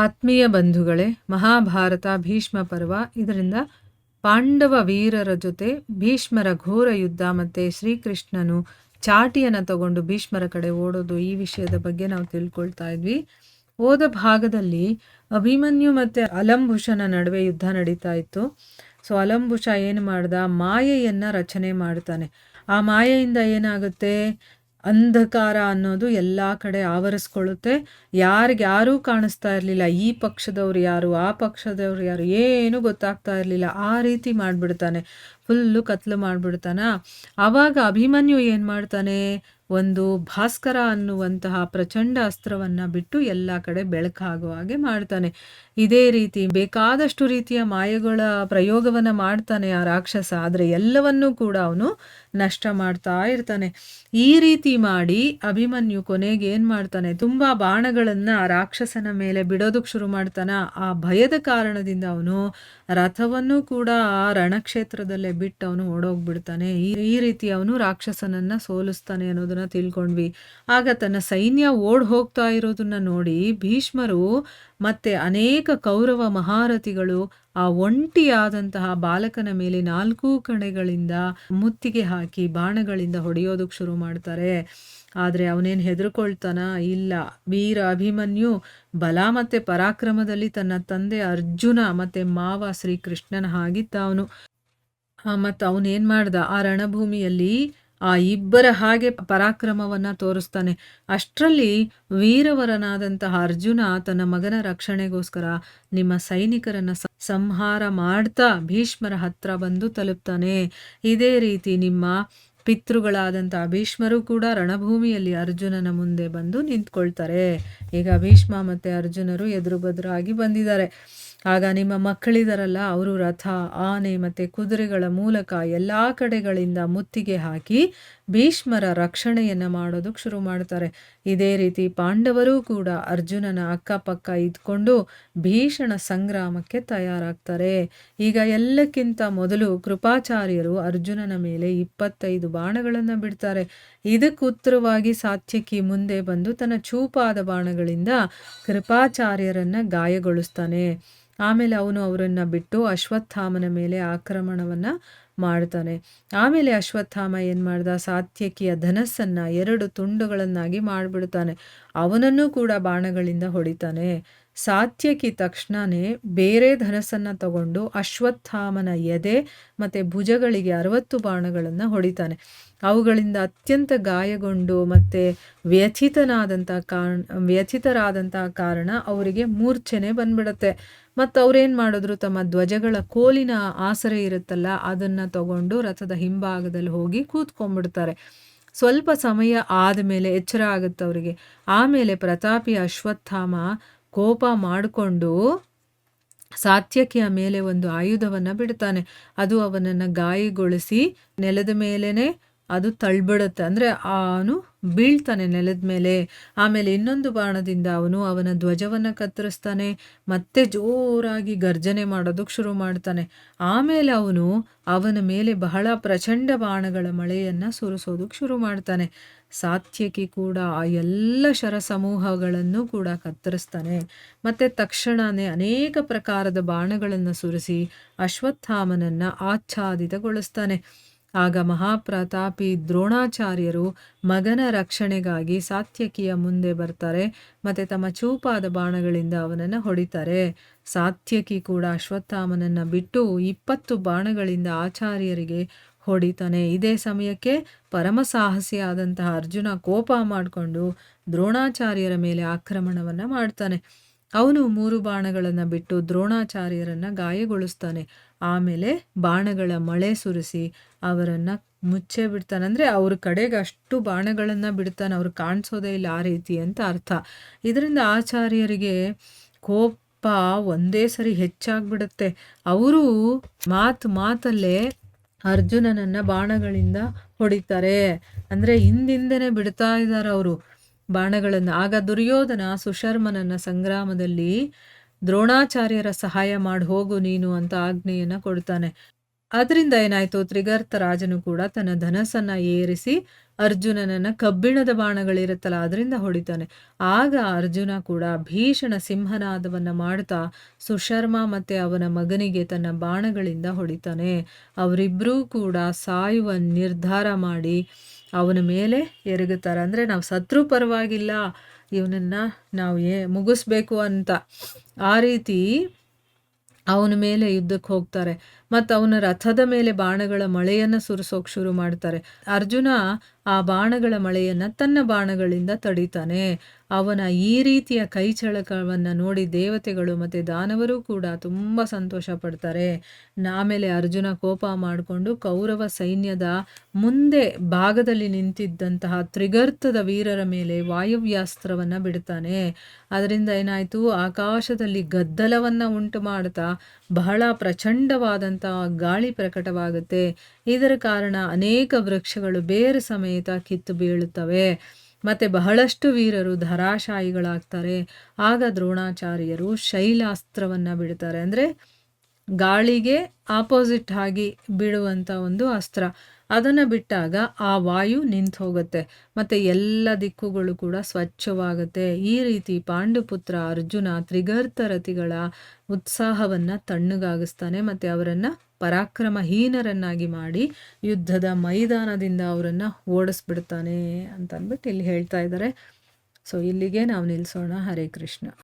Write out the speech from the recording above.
ಆತ್ಮೀಯ ಬಂಧುಗಳೇ, ಮಹಾಭಾರತ ಭೀಷ್ಮ ಪರ್ವ. ಇದರಿಂದ ಪಾಂಡವ ವೀರರ ಜೊತೆ ಭೀಷ್ಮರ ಘೋರ ಯುದ್ಧ ಮತ್ತು ಶ್ರೀಕೃಷ್ಣನು ಚಾಟಿಯನ್ನು ತಗೊಂಡು ಭೀಷ್ಮರ ಕಡೆ ಓಡೋದು, ಈ ವಿಷಯದ ಬಗ್ಗೆ ನಾವು ತಿಳ್ಕೊಳ್ತಾ ಇದ್ವಿ. ಹೋದ ಭಾಗದಲ್ಲಿ ಅಭಿಮನ್ಯು ಮತ್ತು ಅಲಂಭುಷನ ನಡುವೆ ಯುದ್ಧ ನಡೀತಾ ಇತ್ತು. ಸೊ ಅಲಂಭುಷ ಏನು ಮಾಡ್ದ, ಮಾಯೆಯನ್ನು ರಚನೆ ಮಾಡ್ತಾನೆ. ಆ ಮಾಯೆಯಿಂದ ಏನಾಗುತ್ತೆ, ಅಂಧಕಾರ ಅನ್ನೋದು ಎಲ್ಲ ಕಡೆ ಆವರಿಸ್ಕೊಳ್ಳುತ್ತೆ. ಯಾರೂ ಕಾಣಿಸ್ತಾ ಇರಲಿಲ್ಲ. ಈ ಪಕ್ಷದವ್ರು ಯಾರು, ಆ ಪಕ್ಷದವ್ರು ಯಾರು, ಏನೂ ಗೊತ್ತಾಗ್ತಾ ಇರಲಿಲ್ಲ. ಆ ರೀತಿ ಮಾಡಿಬಿಡ್ತಾನೆ, ಫುಲ್ಲು ಕತ್ಲು ಮಾಡಿಬಿಡ್ತಾನ. ಆವಾಗ ಅಭಿಮನ್ಯು ಏನು ಮಾಡ್ತಾನೆ, ಒಂದು ಭಾಸ್ಕರ ಅನ್ನುವಂತಹ ಪ್ರಚಂಡ ಅಸ್ತ್ರವನ್ನು ಬಿಟ್ಟು ಎಲ್ಲ ಕಡೆ ಬೆಳಕಾಗುವ ಹಾಗೆ ಮಾಡ್ತಾನೆ. ಇದೇ ರೀತಿ ಬೇಕಾದಷ್ಟು ರೀತಿಯ ಮಾಯೆಗಳ ಪ್ರಯೋಗವನ್ನು ಮಾಡ್ತಾನೆ ಆ ರಾಕ್ಷಸ. ಆದರೆ ಎಲ್ಲವನ್ನೂ ಕೂಡ ಅವನು ನಷ್ಟ ಮಾಡ್ತಾ ಇರ್ತಾನೆ. ಈ ರೀತಿ ಮಾಡಿ ಅಭಿಮನ್ಯು ಕೊನೆಗೆ ಏನು ಮಾಡ್ತಾನೆ, ತುಂಬ ಬಾಣಗಳನ್ನು ಆ ರಾಕ್ಷಸನ ಮೇಲೆ ಬಿಡೋದಕ್ಕೆ ಶುರು ಮಾಡ್ತಾನೆ. ಆ ಭಯದ ಕಾರಣದಿಂದ ಅವನು ರಥವನ್ನು ಕೂಡ ಆ ರಣಕ್ಷೇತ್ರದಲ್ಲೇ ಬಿಟ್ಟು ಅವನು ಓಡೋಗ್ಬಿಡ್ತಾನೆ. ಈ ರೀತಿ ಅವನು ರಾಕ್ಷಸನನ್ನು ಸೋಲಿಸ್ತಾನೆ ಅನ್ನೋದನ್ನ ತಿಳ್ಕೊಂಡ್ವಿ. ಆಗ ತನ್ನ ಸೈನ್ಯ ಓಡ್ ಹೋಗ್ತಾ ಇರೋದನ್ನ ನೋಡಿ ಭೀಷ್ಮರು ಮತ್ತೆ ಅನೇಕ ಕೌರವ ಮಹಾರಥಿಗಳು ಆ ಒಂಟಿಯಾದಂತಹ ಬಾಲಕನ ಮೇಲೆ 4 ಕಡೆಗಳಿಂದ ಮುತ್ತಿಗೆ ಹಾಕಿ ಬಾಣಗಳಿಂದ ಹೊಡೆಯೋದಕ್ಕೆ ಶುರು ಮಾಡ್ತಾರೆ. ಆದರೆ ಅವನೇನು ಹೆದರ್ಕೊಳ್ತಾನ ಇಲ್ಲ. ವೀರ ಅಭಿಮನ್ಯು ಬಲ ಮತ್ತು ಪರಾಕ್ರಮದಲ್ಲಿ ತನ್ನ ತಂದೆ ಅರ್ಜುನ ಮತ್ತು ಮಾವ ಶ್ರೀಕೃಷ್ಣನ ಹಾಗಿದ್ದ ಅವನು. ಮತ್ತು ಅವನೇನು ಮಾಡ್ದ, ಆ ರಣಭೂಮಿಯಲ್ಲಿ ಆ ಇಬ್ಬರ ಹಾಗೆ ಪರಾಕ್ರಮವನ್ನು ತೋರಿಸ್ತಾನೆ. ಅಷ್ಟರಲ್ಲಿ ವೀರವರನಾದಂತಹ ಅರ್ಜುನ ತನ್ನ ಮಗನ ರಕ್ಷಣೆಗೋಸ್ಕರ ನಿಮ್ಮ ಸೈನಿಕರನ್ನು ಸಂಹಾರ ಮಾಡ್ತಾ ಭೀಷ್ಮರ ಹತ್ರ ಬಂದು ತಲುಪ್ತಾನೆ. ಇದೇ ರೀತಿ ನಿಮ್ಮ ಪಿತೃಗಳಾದಂತಹ ಭೀಷ್ಮರು ಕೂಡ ರಣಭೂಮಿಯಲ್ಲಿ ಅರ್ಜುನನ ಮುಂದೆ ಬಂದು ನಿಂತ್ಕೊಳ್ತಾರೆ. ಈಗ ಭೀಷ್ಮ ಮತ್ತು ಅರ್ಜುನರು ಎದುರು ಬದುರಾಗಿ ಬಂದಿದ್ದಾರೆ. ಆಗ ನಿಮ್ಮ ಮಕ್ಕಳಿದಾರಲ್ಲ, ಅವರು ರಥ, ಆನೆ ಮತ್ತು ಕುದುರೆಗಳ ಮೂಲಕ ಎಲ್ಲ ಕಡೆಗಳಿಂದ ಮುತ್ತಿಗೆ ಹಾಕಿ ಭೀಷ್ಮರ ರಕ್ಷಣೆಯನ್ನು ಮಾಡೋದಕ್ಕೆ ಶುರು ಮಾಡ್ತಾರೆ. ಇದೇ ರೀತಿ ಪಾಂಡವರು ಕೂಡ ಅರ್ಜುನನ ಅಕ್ಕಪಕ್ಕ ಇದ್ಕೊಂಡು ಭೀಷಣ ಸಂಗ್ರಾಮಕ್ಕೆ ತಯಾರಾಗ್ತಾರೆ. ಈಗ ಎಲ್ಲಕ್ಕಿಂತ ಮೊದಲು ಕೃಪಾಚಾರ್ಯರು ಅರ್ಜುನನ ಮೇಲೆ 25 ಬಾಣಗಳನ್ನು ಬಿಡ್ತಾರೆ. ಇದಕ್ಕೆ ಉತ್ತರವಾಗಿ ಸಾತ್ಯಕಿ ಮುಂದೆ ಬಂದು ತನ್ನ ಚೂಪಾದ ಬಾಣಗಳಿಂದ ಕೃಪಾಚಾರ್ಯರನ್ನು ಗಾಯಗೊಳಿಸ್ತಾನೆ. ಆಮೇಲೆ ಅವನು ಅವರನ್ನು ಬಿಟ್ಟು ಅಶ್ವತ್ಥಾಮನ ಮೇಲೆ ಆಕ್ರಮಣವನ್ನು ಮಾಡ್ತಾನೆ. ಆಮೇಲೆ ಅಶ್ವತ್ಥಾಮ ಏನು ಮಾಡ್ದ, ಸಾತ್ಯಕಿಯ ಧನಸ್ಸನ್ನು 2 ತುಂಡುಗಳನ್ನಾಗಿ ಮಾಡಿಬಿಡ್ತಾನೆ. ಅವನನ್ನು ಕೂಡ ಬಾಣಗಳಿಂದ ಹೊಡಿತಾನೆ. ಸಾತ್ಯಕಿ ತಕ್ಷಣವೇ ಬೇರೆ ಧನಸ್ಸನ್ನು ತಗೊಂಡು ಅಶ್ವತ್ಥಾಮನ ಎದೆ ಮತ್ತು ಭುಜಗಳಿಗೆ 60 ಬಾಣಗಳನ್ನು ಹೊಡಿತಾನೆ. ಅವುಗಳಿಂದ ಅತ್ಯಂತ ಗಾಯಗೊಂಡು ಮತ್ತು ವ್ಯಥಿತರಾದಂತಹ ಕಾರಣ ಅವರಿಗೆ ಮೂರ್ಛನೆ ಬಂದ್ಬಿಡುತ್ತೆ. ಮತ್ತು ಅವ್ರೇನು ಮಾಡಿದ್ರು, ತಮ್ಮ ಧ್ವಜಗಳ ಕೋಲಿನ ಆಸರೆ ಇರುತ್ತಲ್ಲ ಅದನ್ನು ತಗೊಂಡು ರಥದ ಹಿಂಭಾಗದಲ್ಲಿ ಹೋಗಿ ಕೂತ್ಕೊಂಡ್ಬಿಡ್ತಾರೆ. ಸ್ವಲ್ಪ ಸಮಯ ಆದಮೇಲೆ ಎಚ್ಚರ ಆಗುತ್ತೆ ಅವರಿಗೆ. ಆಮೇಲೆ ಪ್ರತಾಪಿ ಅಶ್ವತ್ಥಾಮ ಕೋಪ ಮಾಡಿಕೊಂಡು ಸಾತ್ಯಕಿಯ ಮೇಲೆ ಒಂದು ಆಯುಧವನ್ನು ಬಿಡ್ತಾನೆ. ಅದು ಅವನನ್ನು ಗಾಯಗೊಳಿಸಿ ನೆಲದ ಮೇಲೇ ಅದು ತಳ್ಬಿಡುತ್ತೆ. ಅಂದರೆ ಅವನು ಬೀಳ್ತಾನೆ ನೆಲದ ಮೇಲೆ. ಆಮೇಲೆ ಇನ್ನೊಂದು ಬಾಣದಿಂದ ಅವನ ಧ್ವಜವನ್ನು ಕತ್ತರಿಸ್ತಾನೆ. ಮತ್ತೆ ಜೋರಾಗಿ ಗರ್ಜನೆ ಮಾಡೋದಕ್ಕೆ ಶುರು ಮಾಡ್ತಾನೆ. ಆಮೇಲೆ ಅವನ ಮೇಲೆ ಬಹಳ ಪ್ರಚಂಡ ಬಾಣಗಳ ಮಳೆಯನ್ನು ಸುರಿಸೋದಕ್ಕೆ ಶುರು ಮಾಡ್ತಾನೆ. ಸಾತ್ಯಕಿ ಕೂಡ ಆ ಎಲ್ಲ ಶರಸಮೂಹಗಳನ್ನು ಕೂಡ ಕತ್ತರಿಸ್ತಾನೆ. ಮತ್ತು ತಕ್ಷಣವೇ ಅನೇಕ ಪ್ರಕಾರದ ಬಾಣಗಳನ್ನು ಸುರಿಸಿ ಅಶ್ವತ್ಥಾಮನನ್ನು ಆಚ್ಛಾದಿತಗೊಳಿಸ್ತಾನೆ. ಆಗ ಮಹಾಪ್ರತಾಪಿ ದ್ರೋಣಾಚಾರ್ಯರು ಮಗನ ರಕ್ಷಣೆಗಾಗಿ ಸಾತ್ಯಕಿಯ ಮುಂದೆ ಬರ್ತಾರೆ ಮತ್ತು ತಮ್ಮ ಚೂಪಾದ ಬಾಣಗಳಿಂದ ಅವನನ್ನು ಹೊಡಿತಾರೆ. ಸಾತ್ಯಕಿ ಕೂಡ ಅಶ್ವತ್ಥಾಮನನ್ನು ಬಿಟ್ಟು 20 ಬಾಣಗಳಿಂದ ಆಚಾರ್ಯರಿಗೆ ಹೊಡಿತಾನೆ. ಇದೇ ಸಮಯಕ್ಕೆ ಪರಮಸಾಹಸಿಯಾದಂತಹ ಅರ್ಜುನ ಕೋಪ ಮಾಡಿಕೊಂಡು ದ್ರೋಣಾಚಾರ್ಯರ ಮೇಲೆ ಆಕ್ರಮಣವನ್ನು ಮಾಡ್ತಾನೆ. ಅವನು 3 ಬಾಣಗಳನ್ನು ಬಿಟ್ಟು ದ್ರೋಣಾಚಾರ್ಯರನ್ನು ಗಾಯಗೊಳಿಸ್ತಾನೆ. ಆಮೇಲೆ ಬಾಣಗಳ ಮಳೆ ಸುರಿಸಿ ಅವರನ್ನು ಮುಚ್ಚೇ ಬಿಡ್ತಾನೆ. ಅಂದರೆ ಅವ್ರ ಕಡೆಗೆ ಅಷ್ಟು ಬಾಣಗಳನ್ನು ಬಿಡ್ತಾನೆ, ಅವ್ರು ಕಾಣಿಸೋದೇ ಇಲ್ಲ, ಆ ರೀತಿ ಅಂತ ಅರ್ಥ. ಇದರಿಂದ ಆಚಾರ್ಯರಿಗೆ ಕೋಪ ಒಂದೇ ಸರಿ ಹೆಚ್ಚಾಗ್ಬಿಡುತ್ತೆ. ಅವರು ಮಾತಲ್ಲೇ ಅರ್ಜುನನನ್ನು ಬಾಣಗಳಿಂದ ಹೊಡಿತಾರೆ. ಅಂದರೆ ಹಿಂದಿಂದನೇ ಬಿಡ್ತಾ ಇದ್ದಾರೆ ಅವರು ಬಾಣಗಳನ್ನು. ಆಗ ದುರ್ಯೋಧನ ಸುಶರ್ಮನನ್ನ ಸಂಗ್ರಾಮದಲ್ಲಿ ದ್ರೋಣಾಚಾರ್ಯರ ಸಹಾಯ ಮಾಡಿ ಹೋಗು ನೀನು ಅಂತ ಆಜ್ಞೆಯನ್ನು ಕೊಡ್ತಾನೆ. ಅದರಿಂದ ಏನಾಯ್ತು, ತ್ರಿಗರ್ತ ರಾಜನು ಕೂಡ ತನ್ನ ಧನಸ್ಸನ್ನ ಏರಿಸಿ ಅರ್ಜುನನನ್ನ ಕಬ್ಬಿಣದ ಬಾಣಗಳಿರುತ್ತಲ್ಲ ಅದರಿಂದ ಹೊಡಿತಾನೆ. ಆಗ ಅರ್ಜುನ ಕೂಡ ಭೀಷಣ ಸಿಂಹನಾದವನ್ನ ಮಾಡ್ತಾ ಸುಶರ್ಮ ಮತ್ತೆ ಅವನ ಮಗನಿಗೆ ತನ್ನ ಬಾಣಗಳಿಂದ ಹೊಡಿತಾನೆ. ಅವರಿಬ್ಬರೂ ಕೂಡ ಸಾಯುವ ನಿರ್ಧಾರ ಮಾಡಿ ಅವನ ಮೇಲೆ ಎರಗುತ್ತಾರೆ. ಅಂದರೆ ನಾವು ಸತ್ರು ಪರವಾಗಿಲ್ಲ, ಇವನನ್ನ ನಾವು ಮುಗಿಸ್ಬೇಕು ಅಂತ ಆ ರೀತಿ ಅವನ ಮೇಲೆ ಯುದ್ಧಕ್ಕೆ ಹೋಗ್ತಾರೆ. ಮತ್ತು ಅವನ ರಥದ ಮೇಲೆ ಬಾಣಗಳ ಮಳೆಯನ್ನು ಸುರಿಸೋಕೆ ಶುರು ಮಾಡ್ತಾರೆ. ಅರ್ಜುನ ಆ ಬಾಣಗಳ ಮಳೆಯನ್ನು ತನ್ನ ಬಾಣಗಳಿಂದ ತಡಿತಾನೆ. ಅವನ ಈ ರೀತಿಯ ಕೈಚಳಕವನ್ನು ನೋಡಿ ದೇವತೆಗಳು ಮತ್ತು ದಾನವರು ಕೂಡ ತುಂಬ ಸಂತೋಷ ಪಡ್ತಾರೆ. ಆಮೇಲೆ ಅರ್ಜುನ ಕೋಪ ಮಾಡಿಕೊಂಡು ಕೌರವ ಸೈನ್ಯದ ಮುಂದೆ ಭಾಗದಲ್ಲಿ ನಿಂತಿದ್ದಂತಹ ತ್ರಿಗರ್ತದ ವೀರರ ಮೇಲೆ ವಾಯವ್ಯಾಸ್ತ್ರವನ್ನು ಬಿಡ್ತಾನೆ. ಅದರಿಂದ ಏನಾಯಿತು, ಆಕಾಶದಲ್ಲಿ ಗದ್ದಲವನ್ನು ಉಂಟು ಮಾಡ್ತಾ ಬಹಳ ಪ್ರಚಂಡವಾದಂಥ ಗಾಳಿ ಪ್ರಕಟವಾಗುತ್ತೆ. ಇದರ ಕಾರಣ ಅನೇಕ ವೃಕ್ಷಗಳು ಬೇರು ಸಮೇತ ಕಿತ್ತು ಬೀಳುತ್ತವೆ ಮತ್ತು ಬಹಳಷ್ಟು ವೀರರು ಧರಾಶಾಯಿಗಳಾಗ್ತಾರೆ. ಆಗ ದ್ರೋಣಾಚಾರ್ಯರು ಶೈಲಾಸ್ತ್ರವನ್ನು ಬಿಡ್ತಾರೆ. ಅಂದರೆ ಗಾಳಿಗೆ ಆಪೋಸಿಟ್ ಆಗಿ ಬಿಡುವಂಥ ಒಂದು ಅಸ್ತ್ರ. ಅದನ್ನು ಬಿಟ್ಟಾಗ ಆ ವಾಯು ನಿಂತು ಹೋಗುತ್ತೆ ಮತ್ತು ಎಲ್ಲ ದಿಕ್ಕುಗಳು ಕೂಡ ಸ್ವಚ್ಛವಾಗುತ್ತೆ. ಈ ರೀತಿ ಪಾಂಡುಪುತ್ರ ಅರ್ಜುನ ತ್ರಿಗರ್ತ ರಥಿಗಳ ಉತ್ಸಾಹವನ್ನು ತಣ್ಣಗಾಗಿಸ್ತಾನೆ ಮತ್ತು ಅವರನ್ನು ಪರಾಕ್ರಮಹೀನರನ್ನಾಗಿ ಮಾಡಿ ಯುದ್ಧದ ಮೈದಾನದಿಂದ ಅವರನ್ನು ಓಡಿಸ್ಬಿಡ್ತಾನೆ ಅಂತ ಅಂದ್ಬಿಟ್ಟು ಇಲ್ಲಿ ಹೇಳ್ತಾ ಇದ್ದಾರೆ. ಸೊ ಇಲ್ಲಿಗೆ ನಾವು ನಿಲ್ಲಿಸೋಣ. ಹರೇ ಕೃಷ್ಣ.